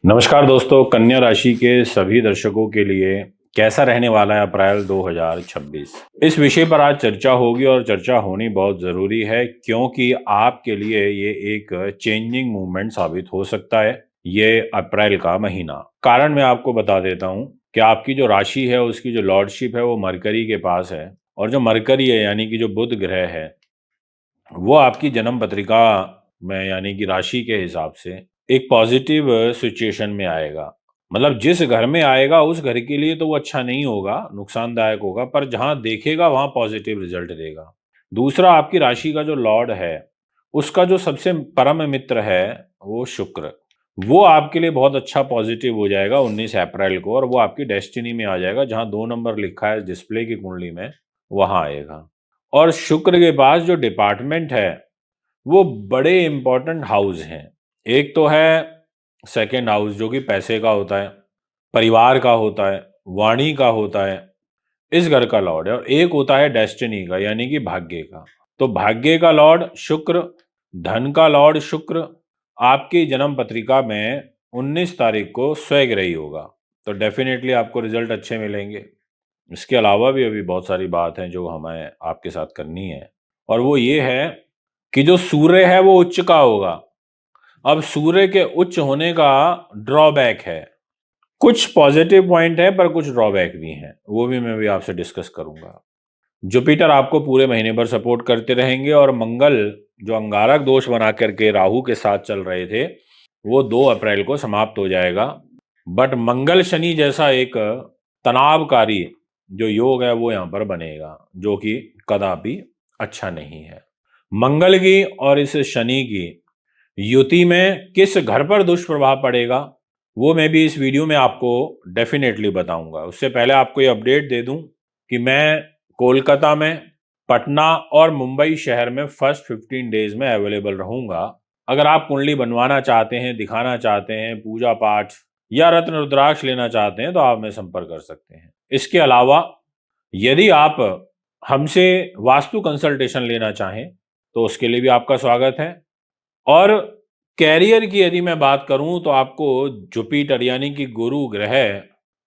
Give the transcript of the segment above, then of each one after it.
नमस्कार दोस्तों, कन्या राशि के सभी दर्शकों के लिए कैसा रहने वाला है अप्रैल 2026। इस विषय पर आज चर्चा होगी और चर्चा होनी बहुत ज़रूरी है क्योंकि आपके लिए ये एक चेंजिंग मूवमेंट साबित हो सकता है ये अप्रैल का महीना। कारण मैं आपको बता देता हूँ कि आपकी जो राशि है उसकी जो लॉर्डशिप है वो मरकरी के पास है और जो मरकरी है यानी कि जो बुध ग्रह है वो आपकी जन्म पत्रिका में यानी कि राशि के हिसाब से एक पॉजिटिव सिचुएशन में आएगा। मतलब जिस घर में आएगा उस घर के लिए तो वो अच्छा नहीं होगा, नुकसानदायक होगा, पर जहां देखेगा वहां पॉजिटिव रिजल्ट देगा। दूसरा, आपकी राशि का जो लॉर्ड है उसका जो सबसे परम मित्र है वो शुक्र, वो आपके लिए बहुत अच्छा पॉजिटिव हो जाएगा 19 अप्रैल को और वो आपकी डेस्टिनी में आ जाएगा। जहां 2 नंबर लिखा है डिस्प्ले की कुंडली में वहां आएगा। और शुक्र के पास जो डिपार्टमेंट है वो बड़े इंपॉर्टेंट हाउस हैं। एक तो है सेकंड हाउस जो कि पैसे का होता है, परिवार का होता है, वाणी का होता है, इस घर का लॉर्ड है। और एक होता है डेस्टिनी का यानी कि भाग्य का। तो भाग्य का लॉर्ड शुक्र, धन का लॉर्ड शुक्र आपकी जन्म पत्रिका में 19 तारीख को स्वग्रही होगा। तो डेफिनेटली आपको रिजल्ट अच्छे मिलेंगे। इसके अलावा भी अभी बहुत सारी बात है जो हमें आपके साथ करनी है और वो ये है कि जो सूर्य है वो उच्च का होगा। अब सूर्य के उच्च होने का ड्रॉबैक है, कुछ पॉजिटिव पॉइंट है पर कुछ ड्रॉबैक भी हैं, वो भी मैं भी आपसे डिस्कस करूंगा। जुपिटर आपको पूरे महीने भर सपोर्ट करते रहेंगे और मंगल जो अंगारक दोष बना करके राहु के साथ चल रहे थे वो 2 अप्रैल को समाप्त हो जाएगा। बट मंगल शनि जैसा एक तनावकारी जो योग है वो यहाँ पर बनेगा जो कि कदापि अच्छा नहीं है। मंगल की और इस शनि की युति में किस घर पर दुष्प्रभाव पड़ेगा वो मैं भी इस वीडियो में आपको डेफिनेटली बताऊंगा। उससे पहले आपको ये अपडेट दे दूं कि मैं कोलकाता में, पटना और मुंबई शहर में फर्स्ट 15 डेज में अवेलेबल रहूंगा। अगर आप कुंडली बनवाना चाहते हैं, दिखाना चाहते हैं, पूजा पाठ या रत्न रुद्राक्ष लेना चाहते हैं तो आप में संपर्क कर सकते हैं। इसके अलावा यदि आप हमसे वास्तु कंसल्टेशन लेना चाहें तो उसके लिए भी आपका स्वागत है। और कैरियर की यदि मैं बात करूं तो आपको जुपिटर यानी कि गुरु ग्रह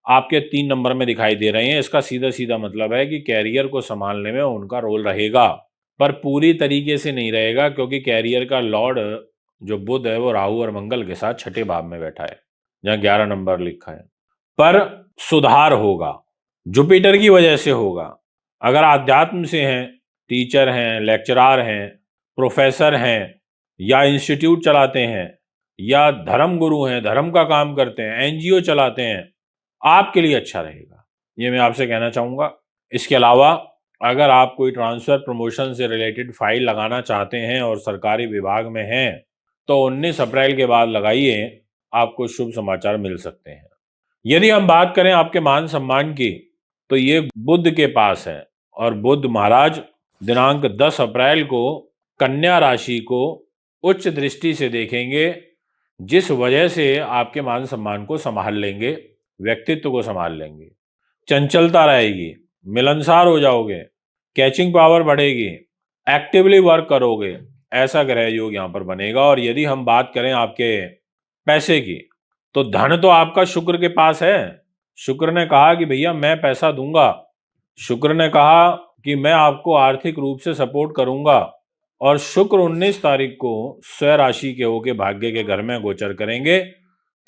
आपके 3 नंबर में दिखाई दे रहे हैं। इसका सीधा सीधा मतलब है कि कैरियर को संभालने में उनका रोल रहेगा, पर पूरी तरीके से नहीं रहेगा क्योंकि कैरियर का लॉर्ड जो बुध है वो राहु और मंगल के साथ छठे भाव में बैठा है जहां 11 नंबर लिखा है। पर सुधार होगा, जुपिटर की वजह से होगा। अगर आध्यात्म से हैं, टीचर हैं, लेक्चरार हैं, प्रोफेसर हैं या इंस्टीट्यूट चलाते हैं या धर्म गुरु हैं, धर्म का काम करते हैं, एनजीओ चलाते हैं, आपके लिए अच्छा रहेगा, ये मैं आपसे कहना चाहूँगा। इसके अलावा अगर आप कोई ट्रांसफ़र प्रमोशन से रिलेटेड फाइल लगाना चाहते हैं और सरकारी विभाग में हैं तो 19 अप्रैल के बाद लगाइए, आपको शुभ समाचार मिल सकते हैं। यदि हम बात करें आपके मान सम्मान की तो ये बुध के पास है और बुध महाराज दिनांक 10 अप्रैल को कन्या राशि को उच्च दृष्टि से देखेंगे, जिस वजह से आपके मान सम्मान को संभाल लेंगे, व्यक्तित्व को संभाल लेंगे। चंचलता रहेगी, मिलनसार हो जाओगे, कैचिंग पावर बढ़ेगी, एक्टिवली वर्क करोगे, ऐसा ग्रह योग यहाँ पर बनेगा। और यदि हम बात करें आपके पैसे की तो धन तो आपका शुक्र के पास है। शुक्र ने कहा कि भैया मैं पैसा दूंगा, शुक्र ने कहा कि मैं आपको आर्थिक रूप से सपोर्ट करूंगा। और शुक्र 19 तारीख को स्वराशि राशि के होके भाग्य के घर में गोचर करेंगे।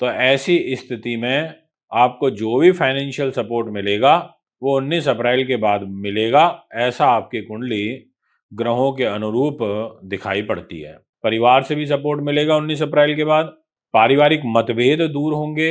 तो ऐसी स्थिति में आपको जो भी फाइनेंशियल सपोर्ट मिलेगा वो 19 अप्रैल के बाद मिलेगा, ऐसा आपकी कुंडली ग्रहों के अनुरूप दिखाई पड़ती है। परिवार से भी सपोर्ट मिलेगा 19 अप्रैल के बाद, पारिवारिक मतभेद दूर होंगे,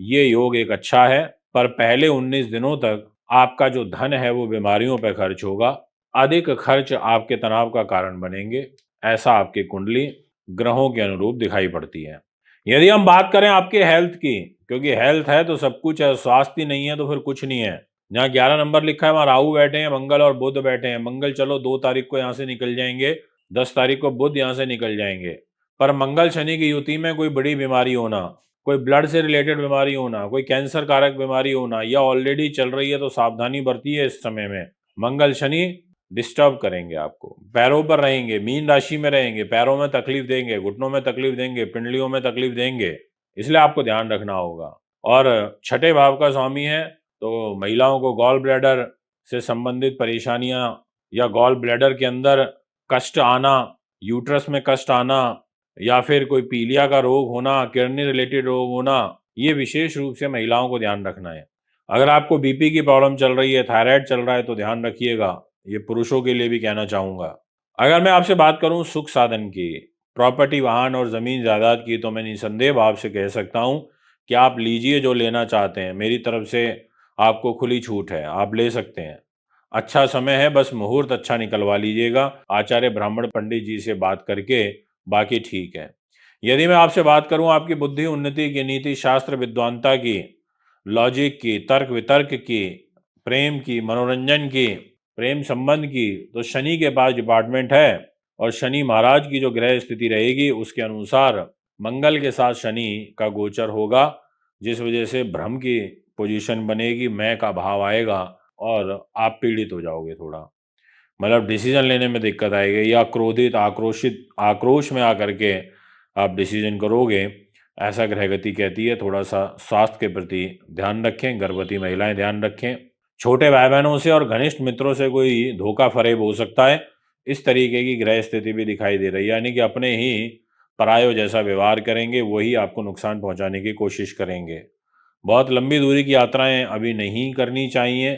ये योग एक अच्छा है। पर पहले 19 दिनों तक आपका जो धन है वो बीमारियों पर खर्च होगा, अधिक खर्च आपके तनाव का कारण बनेंगे, ऐसा आपकी कुंडली ग्रहों के अनुरूप दिखाई पड़ती है। यदि हम बात करें आपके हेल्थ की, क्योंकि हेल्थ है तो सब कुछ है, स्वास्थ्य नहीं है तो फिर कुछ नहीं है। जहाँ 11 नंबर लिखा है वहां राहु बैठे हैं, मंगल और बुध बैठे हैं। मंगल चलो 2 तारीख को यहाँ से निकल जाएंगे, 10 तारीख को बुध यहाँ से निकल जाएंगे। पर मंगल शनि की युति में कोई बड़ी बीमारी होना, कोई ब्लड से रिलेटेड बीमारी होना, कोई कैंसर कारक बीमारी होना या ऑलरेडी चल रही है तो सावधानी बरतिए। इस समय में मंगल शनि डिस्टर्ब करेंगे आपको, पैरों पर रहेंगे, मीन राशि में रहेंगे, पैरों में तकलीफ देंगे, घुटनों में तकलीफ देंगे, पिंडलियों में तकलीफ देंगे। इसलिए आपको ध्यान रखना होगा। और छठे भाव का स्वामी है, तो महिलाओं को गॉल ब्लैडर से संबंधित परेशानियां या गॉल ब्लैडर के अंदर कष्ट आना, यूट्रस में कष्ट आना, या फिर कोई पीलिया का रोग होना, किडनी रिलेटेड रोग होना, ये विशेष रूप से महिलाओं को ध्यान रखना है। अगर आपको बीपी की प्रॉब्लम चल रही है, थायराइड चल रहा है, तो ध्यान रखिएगा। ये पुरुषों के लिए भी कहना चाहूंगा। अगर मैं आपसे बात करूं सुख साधन की, प्रॉपर्टी, वाहन और जमीन जायदाद की, तो मैं निसंदेह आपसे कह सकता हूं कि आप लीजिए जो लेना चाहते हैं। मेरी तरफ से आपको खुली छूट है, आप ले सकते हैं। अच्छा समय है, बस मुहूर्त अच्छा निकलवा लीजिएगा आचार्य ब्राह्मण पंडित जी से बात करके, बाकी ठीक है। यदि मैं आपसे बात करूं आपकी बुद्धि उन्नति की, नीति शास्त्र विद्वानता की, लॉजिक की, तर्क वितर्क की, प्रेम की, मनोरंजन की, प्रेम संबंध की, तो शनि के पास डिपार्टमेंट है। और शनि महाराज की जो ग्रह स्थिति रहेगी उसके अनुसार मंगल के साथ शनि का गोचर होगा, जिस वजह से भ्रम की पोजीशन बनेगी, मैं का भाव आएगा और आप पीड़ित हो जाओगे थोड़ा। मतलब डिसीजन लेने में दिक्कत आएगी, या क्रोधित, आक्रोशित, आक्रोश में आकर के आप डिसीजन करोगे, ऐसा ग्रहगति कहती है। थोड़ा सा स्वास्थ्य के प्रति ध्यान रखें, गर्भवती महिलाएं ध्यान रखें। छोटे भाई बहनों से और घनिष्ठ मित्रों से कोई धोखा फरेब हो सकता है, इस तरीके की ग्रह स्थिति भी दिखाई दे रही है। यानी कि अपने ही परायों जैसा व्यवहार करेंगे, वही आपको नुकसान पहुंचाने की कोशिश करेंगे। बहुत लंबी दूरी की यात्राएं अभी नहीं करनी चाहिए,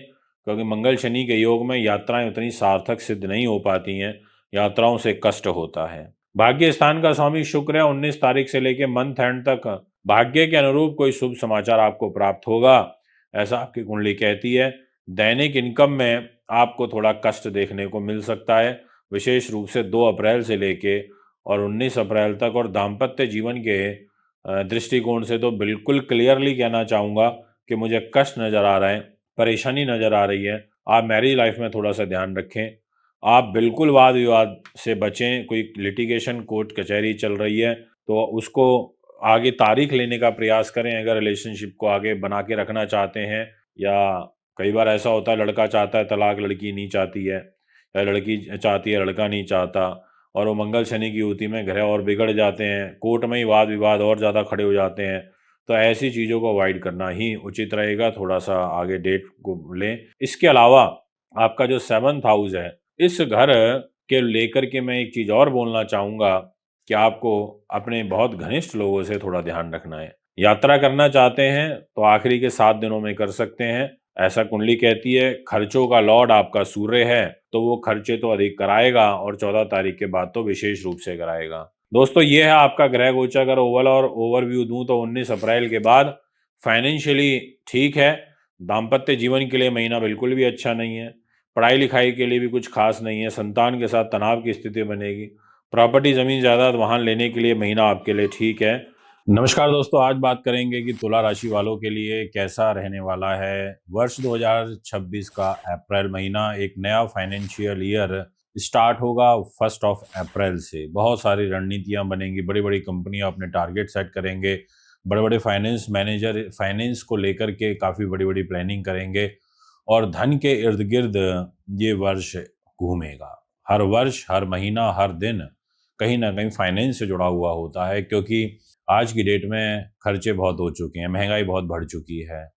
क्योंकि मंगल शनि के योग में यात्राएं उतनी सार्थक सिद्ध नहीं हो पाती हैं, यात्राओं से कष्ट होता है। भाग्य स्थान का स्वामी शुक्र है, 19 तारीख से लेकर मंथ एंड तक भाग्य के अनुरूप कोई शुभ समाचार आपको प्राप्त होगा, ऐसा आपकी कुंडली कहती है। दैनिक इनकम में आपको थोड़ा कष्ट देखने को मिल सकता है, विशेष रूप से 2 अप्रैल से लेके और 19 अप्रैल तक। और दाम्पत्य जीवन के दृष्टिकोण से तो बिल्कुल क्लियरली कहना चाहूँगा कि मुझे कष्ट नज़र आ रहे हैं, परेशानी नज़र आ रही है। आप मैरिज लाइफ में थोड़ा सा ध्यान रखें। आप बिल्कुल वाद विवाद से बचें। कोई लिटिगेशन, कोर्ट कचहरी चल रही है तो उसको आगे तारीख लेने का प्रयास करें, अगर रिलेशनशिप को आगे बना के रखना चाहते हैं। या कई बार ऐसा होता है, लड़का चाहता है तलाक, लड़की नहीं चाहती है, या लड़की चाहती है लड़का नहीं चाहता, और वो मंगल शनि की युति में ग्रह और बिगड़ जाते हैं, कोर्ट में ही वाद विवाद और ज़्यादा खड़े हो जाते हैं। तो ऐसी चीज़ों को अवॉइड करना ही उचित रहेगा। थोड़ा सा आगे डेट को लें। इसके अलावा आपका जो 7th हाउस है, इस घर के लेकर के मैं एक चीज़ और बोलना चाहूँगा कि आपको अपने बहुत घनिष्ठ लोगों से थोड़ा ध्यान रखना है। यात्रा करना चाहते हैं तो आखिरी के 7 दिनों में कर सकते हैं, ऐसा कुंडली कहती है। खर्चों का लॉर्ड आपका सूर्य है, तो वो खर्चे तो अधिक कराएगा, और 14 तारीख के बाद तो विशेष रूप से कराएगा। दोस्तों, ये है आपका ग्रह गोचर। अगर ओवल और ओवरव्यू दूं तो 19 अप्रैल के बाद फाइनेंशियली ठीक है। दाम्पत्य जीवन के लिए महीना बिल्कुल भी अच्छा नहीं है। पढ़ाई लिखाई के लिए भी कुछ खास नहीं है। संतान के साथ तनाव की स्थिति बनेगी। प्रॉपर्टी, जमीन जायदाद, वाहन लेने के लिए महीना आपके लिए ठीक है। नमस्कार दोस्तों, आज बात करेंगे कि तुला राशि वालों के लिए कैसा रहने वाला है वर्ष 2026 का अप्रैल महीना। एक नया फाइनेंशियल ईयर स्टार्ट होगा 1 अप्रैल से। बहुत सारी रणनीतियां बनेंगी, बड़ी बड़ी कंपनियां अपने टारगेट सेट करेंगे, बड़े बड़े फाइनेंस मैनेजर फाइनेंस को लेकर के काफ़ी बड़ी बड़ी प्लानिंग करेंगे, और धन के इर्द गिर्द ये वर्ष घूमेगा। हर वर्ष, हर महीना, हर दिन कहीं ना कहीं फाइनेंस से जुड़ा हुआ होता है, क्योंकि आज की डेट में खर्चे बहुत हो चुके हैं, महंगाई बहुत बढ़ चुकी है,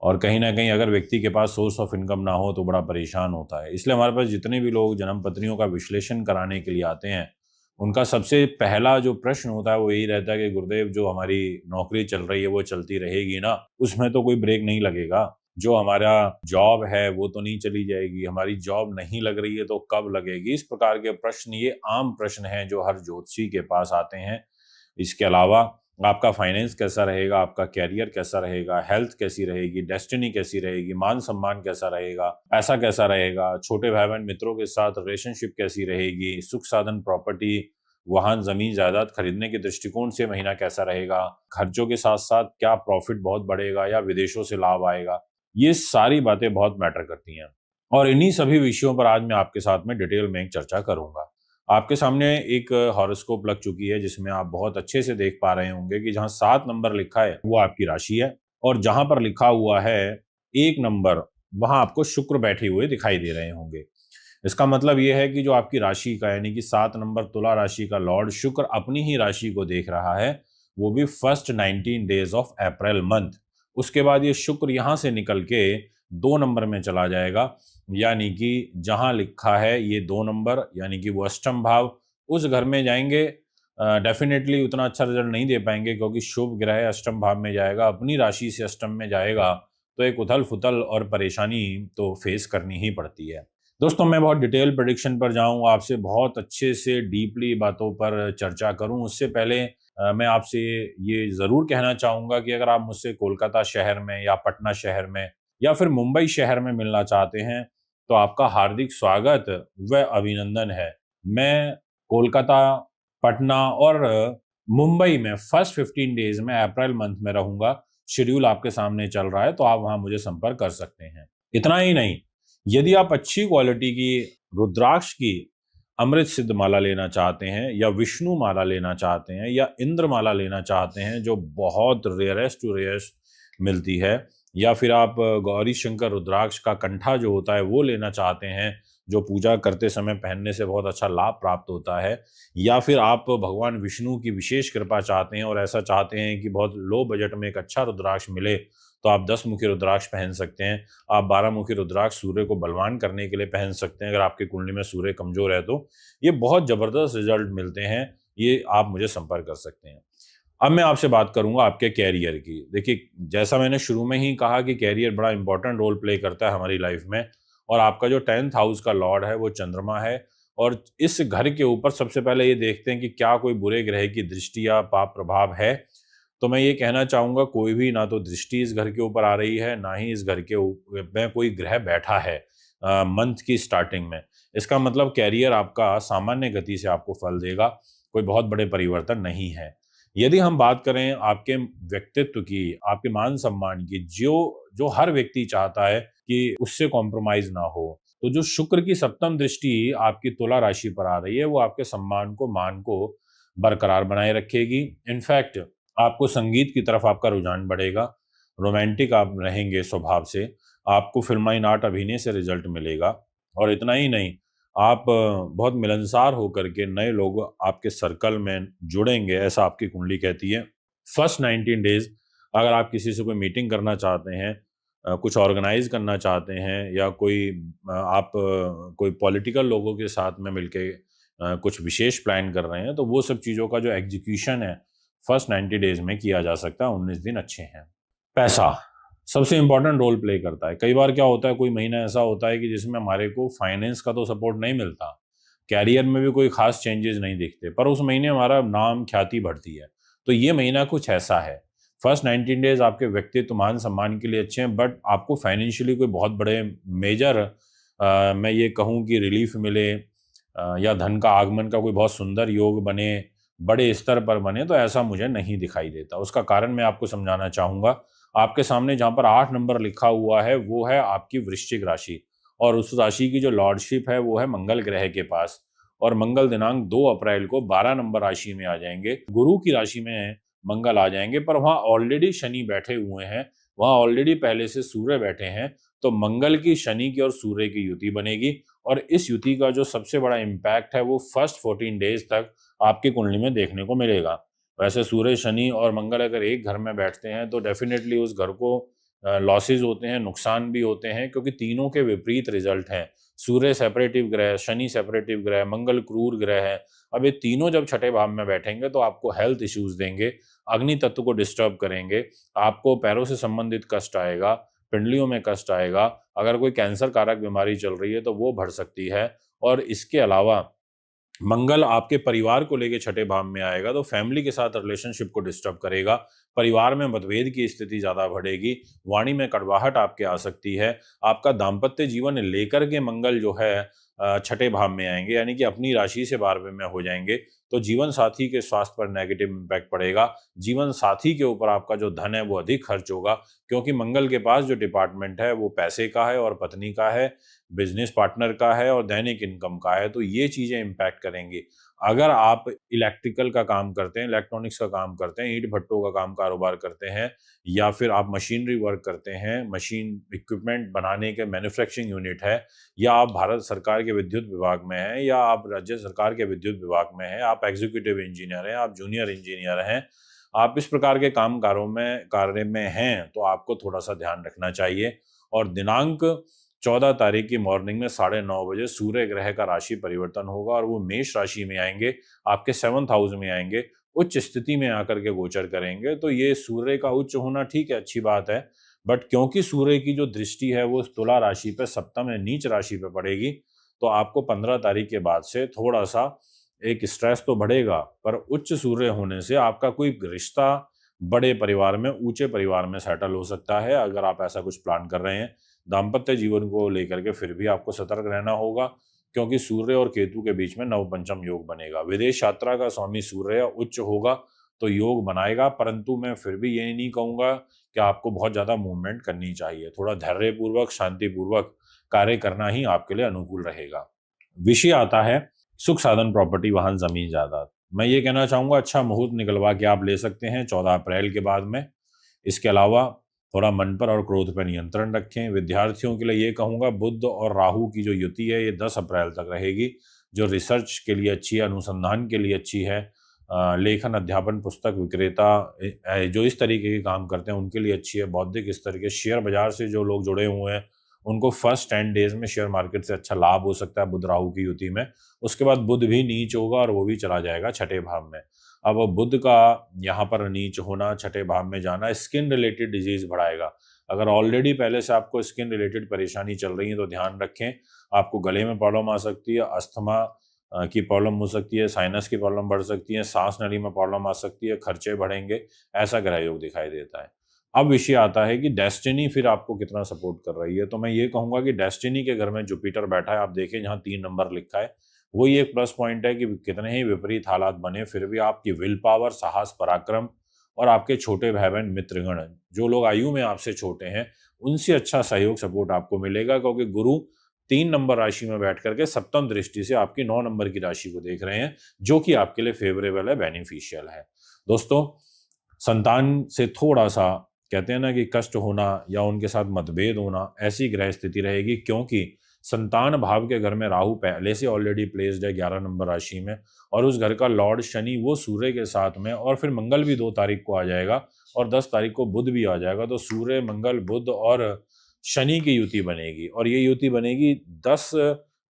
और कहीं ना कहीं अगर व्यक्ति के पास सोर्स ऑफ इनकम ना हो तो बड़ा परेशान होता है। इसलिए हमारे पास जितने भी लोग जन्म पत्रियों का विश्लेषण कराने के लिए आते हैं, उनका सबसे पहला जो प्रश्न होता है वो यही रहता है कि गुरुदेव, जो हमारी नौकरी चल रही है वो चलती रहेगी ना, उसमें तो कोई ब्रेक नहीं लगेगा? जो हमारा जॉब है वो तो नहीं चली जाएगी? हमारी जॉब नहीं लग रही है तो कब लगेगी? इस प्रकार के प्रश्न, ये आम प्रश्न हैं जो हर ज्योतिषी के पास आते हैं। इसके अलावा आपका फाइनेंस कैसा रहेगा, आपका कैरियर कैसा रहेगा, हेल्थ कैसी रहेगी, डेस्टिनी कैसी रहेगी, मान सम्मान कैसा रहेगा, पैसा कैसा रहेगा, छोटे भाई बहन मित्रों के साथ रिलेशनशिप कैसी रहेगी, सुख साधन, प्रॉपर्टी, वाहन, जमीन जायदाद खरीदने के दृष्टिकोण से महीना कैसा रहेगा, खर्चों के साथ साथ क्या प्रॉफिट बहुत बढ़ेगा या विदेशों से लाभ आएगा, ये सारी बातें बहुत मैटर करती हैं। और इन्हीं सभी विषयों पर आज मैं आपके साथ में डिटेल में एक चर्चा करूंगा। आपके सामने एक हॉरोस्कोप लग चुकी है, जिसमें आप बहुत अच्छे से देख पा रहे होंगे कि जहां 7 नंबर लिखा है वो आपकी राशि है, और जहां पर लिखा हुआ है 1 नंबर, वहां आपको शुक्र बैठे हुए दिखाई दे रहे होंगे। इसका मतलब ये है कि जो आपकी राशि का, यानी कि 7 नंबर तुला राशि का लॉर्ड शुक्र अपनी ही राशि को देख रहा है, वो भी first 19 days of April month. उसके बाद ये शुक्र यहाँ से निकल के 2 नंबर में चला जाएगा, यानी कि जहाँ लिखा है ये 2 नंबर, यानी कि वो अष्टम भाव, उस घर में जाएंगे। डेफिनेटली उतना अच्छा रिजल्ट नहीं दे पाएंगे, क्योंकि शुभ ग्रह अष्टम भाव में जाएगा, अपनी राशि से अष्टम में जाएगा, तो एक उथल-फुथल और परेशानी तो फेस करनी ही पड़ती है। दोस्तों, मैं बहुत डिटेल प्रेडिक्शन पर जाऊँ, आपसे बहुत अच्छे से डीपली बातों पर चर्चा करूँ, उससे पहले मैं आपसे ये ज़रूर कहना चाहूँगा कि अगर आप मुझसे कोलकाता शहर में या पटना शहर में या फिर मुंबई शहर में मिलना चाहते हैं, तो आपका हार्दिक स्वागत व अभिनंदन है। मैं कोलकाता, पटना और मुंबई में फर्स्ट 15 डेज़ में अप्रैल मंथ में रहूँगा। शेड्यूल आपके सामने चल रहा है, तो आप वहाँ मुझे संपर्क कर सकते हैं। इतना ही नहीं, यदि आप अच्छी क्वालिटी की रुद्राक्ष की अमृत सिद्ध माला लेना चाहते हैं, या विष्णु माला लेना चाहते हैं, या इंद्र माला लेना चाहते हैं, जो बहुत रेयरेस्ट टू रेयरेस्ट मिलती है, या फिर आप गौरी शंकर रुद्राक्ष का कंठा जो होता है वो लेना चाहते हैं, जो पूजा करते समय पहनने से बहुत अच्छा लाभ प्राप्त होता है, या फिर आप भगवान विष्णु की विशेष कृपा चाहते हैं और ऐसा चाहते हैं कि बहुत लो बजट में एक अच्छा रुद्राक्ष मिले, तो आप 10 मुखी रुद्राक्ष पहन सकते हैं। आप 12 मुखी रुद्राक्ष सूर्य को बलवान करने के लिए पहन सकते हैं, अगर आपकी कुंडली में सूर्य कमजोर है तो। ये बहुत ज़बरदस्त रिजल्ट मिलते हैं, ये आप मुझे संपर्क कर सकते हैं। अब मैं आपसे बात करूंगा आपके कैरियर की। देखिए, जैसा मैंने शुरू में ही कहा कि कैरियर बड़ा इंपॉर्टेंट रोल प्ले करता है हमारी लाइफ में, और आपका जो 10th हाउस का लॉर्ड है वो चंद्रमा है, और इस घर के ऊपर सबसे पहले ये देखते हैं कि क्या कोई बुरे ग्रह की दृष्टि या पाप प्रभाव है। तो मैं ये कहना चाहूँगा, कोई भी ना तो दृष्टि इस घर के ऊपर आ रही है, ना ही इस घर के में कोई ग्रह बैठा है मंथ की स्टार्टिंग में। इसका मतलब कैरियर आपका सामान्य गति से आपको फल देगा, कोई बहुत बड़े परिवर्तन नहीं है। यदि हम बात करें आपके व्यक्तित्व की, आपके मान-सम्मान की, जो हर व्यक्ति चाहता है कि उससे कॉम्प्रोमाइज़ ना हो, तो जो शुक्र की सप्तम दृष्टि आपकी तुला राशि पर आ रही है, वो आपके सम्मान को, मान को बरकरार बनाए रखेगी। इनफैक्ट आपको संगीत की तरफ आपका रुझान बढ़ेगा, रोमांटिक आप रहेंगे स्वभाव से, आपको फ़िल्माई नाट अभिनय से रिज़ल्ट मिलेगा, और इतना ही नहीं, आप बहुत मिलनसार होकर के नए लोग आपके सर्कल में जुड़ेंगे, ऐसा आपकी कुंडली कहती है। फर्स्ट 19 डेज़ अगर आप किसी से कोई मीटिंग करना चाहते हैं, कुछ ऑर्गेनाइज़ करना चाहते हैं, या आप कोई पॉलिटिकल लोगों के साथ में मिलके कुछ विशेष प्लान कर रहे हैं, तो वो सब चीज़ों का जो एग्जीक्यूशन है फर्स्ट 90 डेज़ में किया जा सकता है, 19 दिन अच्छे हैं। पैसा सबसे इम्पोर्टेंट रोल प्ले करता है। कई बार क्या होता है, कोई महीना ऐसा होता है कि जिसमें हमारे को फाइनेंस का तो सपोर्ट नहीं मिलता, कैरियर में भी कोई खास चेंजेस नहीं दिखते, पर उस महीने हमारा नाम ख्याति बढ़ती है। तो ये महीना कुछ ऐसा है। फर्स्ट 19 डेज़ आपके व्यक्तित्व, मान सम्मान के लिए अच्छे हैं, बट आपको फाइनेंशियली कोई बहुत बड़े मेजर मैं ये कहूँ कि रिलीफ मिले, या धन का आगमन का कोई बहुत सुंदर योग बने, बड़े स्तर पर बने, तो ऐसा मुझे नहीं दिखाई देता। उसका कारण मैं आपको समझाना चाहूँगा। आपके सामने जहाँ पर 8 नंबर लिखा हुआ है, वो है आपकी वृश्चिक राशि, और उस राशि की जो लॉर्डशिप है, वो है मंगल ग्रह के पास, और मंगल दिनांक 2 अप्रैल को 12 नंबर राशि में आ जाएँगे। गुरु की राशि में मंगल आ जाएँगे, पर वहाँ ऑलरेडी शनि बैठे हुए हैं, वहाँ ऑलरेडी पहले से सूर्य बैठे हैं, तो मंगल की, शनि की और सूर्य की युति बनेगी, और इस युति का जो सबसे बड़ा इम्पैक्ट है, वो फर्स्ट 14 डेज़ तक आपकी कुंडली में देखने को मिलेगा। वैसे सूर्य, शनि और मंगल अगर एक घर में बैठते हैं, तो डेफ़िनेटली उस घर को लॉसेस होते हैं, नुकसान भी होते हैं, क्योंकि तीनों के विपरीत रिज़ल्ट हैं। सूर्य सेपरेटिव ग्रह, शनि सेपरेटिव ग्रह, मंगल क्रूर ग्रह है। अब ये तीनों जब छठे भाव में बैठेंगे, तो आपको हेल्थ इश्यूज़ देंगे, अग्नि तत्व को डिस्टर्ब करेंगे, आपको पैरों से संबंधित कष्ट आएगा, पिंडलियों में कष्ट आएगा, अगर कोई कैंसर कारक बीमारी चल रही है, तो वो बढ़ सकती है, और इसके अलावा मंगल आपके परिवार को लेके छठे भाव में आएगा, तो फैमिली के साथ रिलेशनशिप को डिस्टर्ब करेगा, परिवार में मतभेद की स्थिति ज़्यादा बढ़ेगी, वाणी में कड़वाहट आपके आ सकती है, आपका दाम्पत्य जीवन लेकर के मंगल जो है छठे भाव में आएंगे, यानी कि अपनी राशि से 12वें में हो जाएंगे, तो जीवन साथी के स्वास्थ्य पर नेगेटिव इम्पैक्ट पड़ेगा। जीवन साथी के ऊपर आपका जो धन है वो अधिक खर्च होगा, क्योंकि मंगल के पास जो डिपार्टमेंट है वो पैसे का है, और पत्नी का है, बिजनेस पार्टनर का है, और दैनिक इनकम का है, तो ये चीज़ें इम्पैक्ट करेंगी। अगर आप इलेक्ट्रिकल का काम करते हैं, इलेक्ट्रॉनिक्स का काम करते हैं, ईंट भट्टों का काम कारोबार करते हैं, या फिर आप मशीनरी वर्क करते हैं, मशीन इक्विपमेंट बनाने के मैन्युफैक्चरिंग यूनिट है, या आप भारत सरकार के विद्युत विभाग में हैं, या आप राज्य सरकार के विद्युत विभाग में हैं, आप एग्जीक्यूटिव इंजीनियर हैं, आप जूनियर इंजीनियर हैं, आप इस प्रकार के कार्य में हैं तो आपको थोड़ा सा ध्यान रखना चाहिए। और दिनांक 14 तारीख की मॉर्निंग में 9:30 बजे सूर्य ग्रह का राशि परिवर्तन होगा और वो मेष राशि में आएंगे, आपके 7th हाउस में आएंगे, उच्च स्थिति में आकर के गोचर करेंगे। तो ये सूर्य का उच्च होना ठीक है, अच्छी बात है, बट क्योंकि सूर्य की जो दृष्टि है वो तुला राशि पे, सप्तम या नीच राशि पे पड़ेगी, तो आपको 15 तारीख के बाद से थोड़ा सा एक स्ट्रेस तो बढ़ेगा, पर उच्च सूर्य होने से आपका कोई रिश्ता बड़े परिवार में, ऊंचे परिवार में सेटल हो सकता है। अगर आप ऐसा कुछ प्लान कर रहे हैं दाम्पत्य जीवन को लेकर के, फिर भी आपको सतर्क रहना होगा, क्योंकि सूर्य और केतु के बीच में नवपंचम योग बनेगा। विदेश यात्रा का स्वामी सूर्य उच्च होगा तो योग बनाएगा, परंतु मैं फिर भी ये नहीं कहूंगा कि आपको बहुत ज्यादा मूवमेंट करनी चाहिए। थोड़ा धैर्यपूर्वक, शांतिपूर्वक कार्य करना ही आपके लिए अनुकूल रहेगा। विषय आता है सुख साधन, प्रॉपर्टी, वाहन, जमीन, जायदाद। मैं ये कहना चाहूंगा अच्छा मुहूर्त निकलवा के आप ले सकते हैं 14 अप्रैल के बाद में। इसके अलावा थोड़ा मन पर और क्रोध पर नियंत्रण रखें। विद्यार्थियों के लिए ये कहूंगा बुध और राहु की जो युति है ये 10 अप्रैल तक रहेगी, जो रिसर्च के लिए अच्छी है, अनुसंधान के लिए अच्छी है, लेखन, अध्यापन, पुस्तक विक्रेता, जो इस तरीके के काम करते हैं उनके लिए अच्छी है। बौद्धिक स्तर के, शेयर बाजार से जो लोग जुड़े हुए हैं उनको फर्स्ट 10 डेज में शेयर मार्केट से अच्छा लाभ हो सकता है बुध राहु की युति में। उसके बाद बुध भी नीच होगा और वो भी चला जाएगा छठे भाव में। अब बुध का यहाँ पर नीच होना, छठे भाव में जाना, स्किन रिलेटेड डिजीज बढ़ाएगा। अगर ऑलरेडी पहले से आपको स्किन रिलेटेड परेशानी चल रही है तो ध्यान रखें, आपको गले में प्रॉब्लम आ सकती है, अस्थमा की प्रॉब्लम हो सकती है, साइनस की प्रॉब्लम बढ़ सकती है, सांस नली में प्रॉब्लम आ सकती है, खर्चे बढ़ेंगे, ऐसा ग्रह योग दिखाई देता है। अब विषय आता है कि डेस्टिनी फिर आपको कितना सपोर्ट कर रही है। तो मैं ये कहूंगा कि डेस्टिनी के घर में जुपिटर बैठा है, आप देखें जहां 3 नंबर लिखा है, वही एक प्लस पॉइंट है कि कितने ही विपरीत हालात बने फिर भी आपकी विल पावर, साहस, पराक्रम और आपके छोटे भाई बहन, मित्रगण, जो लोग आयु में आपसे छोटे हैं, उनसे अच्छा सहयोग, सपोर्ट आपको मिलेगा, क्योंकि गुरु 3 नंबर राशि में बैठ करके सप्तम दृष्टि से आपकी 9 नंबर की राशि को देख रहे हैं, जो कि आपके लिए फेवरेबल है, बेनिफिशियल है। दोस्तों, संतान से थोड़ा सा कहते हैं ना कि कष्ट होना या उनके साथ मतभेद होना, ऐसी ग्रह स्थिति रहेगी, क्योंकि संतान भाव के घर में राहु पहले से ऑलरेडी प्लेस्ड है 11 नंबर राशि में, और उस घर का लॉर्ड शनि वो सूर्य के साथ में, और फिर मंगल भी 2 तारीख को आ जाएगा और 10 तारीख को बुध भी आ जाएगा। तो सूर्य, मंगल, बुध और शनि की युति बनेगी, और ये युति बनेगी 10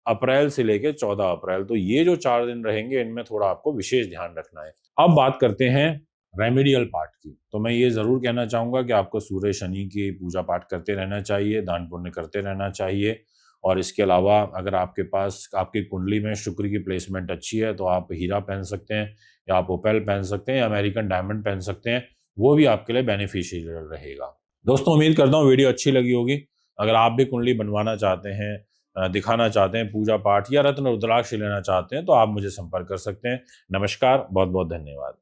अप्रैल से लेकर 14 अप्रैल। तो ये जो 4 दिन रहेंगे इनमें थोड़ा आपको विशेष ध्यान रखना है। अब बात करते हैं रेमेडियल पार्ट की। तो मैं ये जरूर कहना चाहूंगा कि आपको सूर्य शनि की पूजा पाठ करते रहना चाहिए, दान पुण्य करते रहना चाहिए। और इसके अलावा अगर आपके पास आपकी कुंडली में शुक्र की प्लेसमेंट अच्छी है तो आप हीरा पहन सकते हैं, या आप ओपेल पहन सकते हैं, या अमेरिकन डायमंड पहन सकते हैं, वो भी आपके लिए बेनिफिशियल रहेगा। दोस्तों, उम्मीद करता हूँ वीडियो अच्छी लगी होगी। अगर आप भी कुंडली बनवाना चाहते हैं, दिखाना चाहते हैं, पूजा पाठ या रत्न रुद्राक्ष लेना चाहते हैं, तो आप मुझे संपर्क कर सकते हैं। नमस्कार, बहुत बहुत धन्यवाद।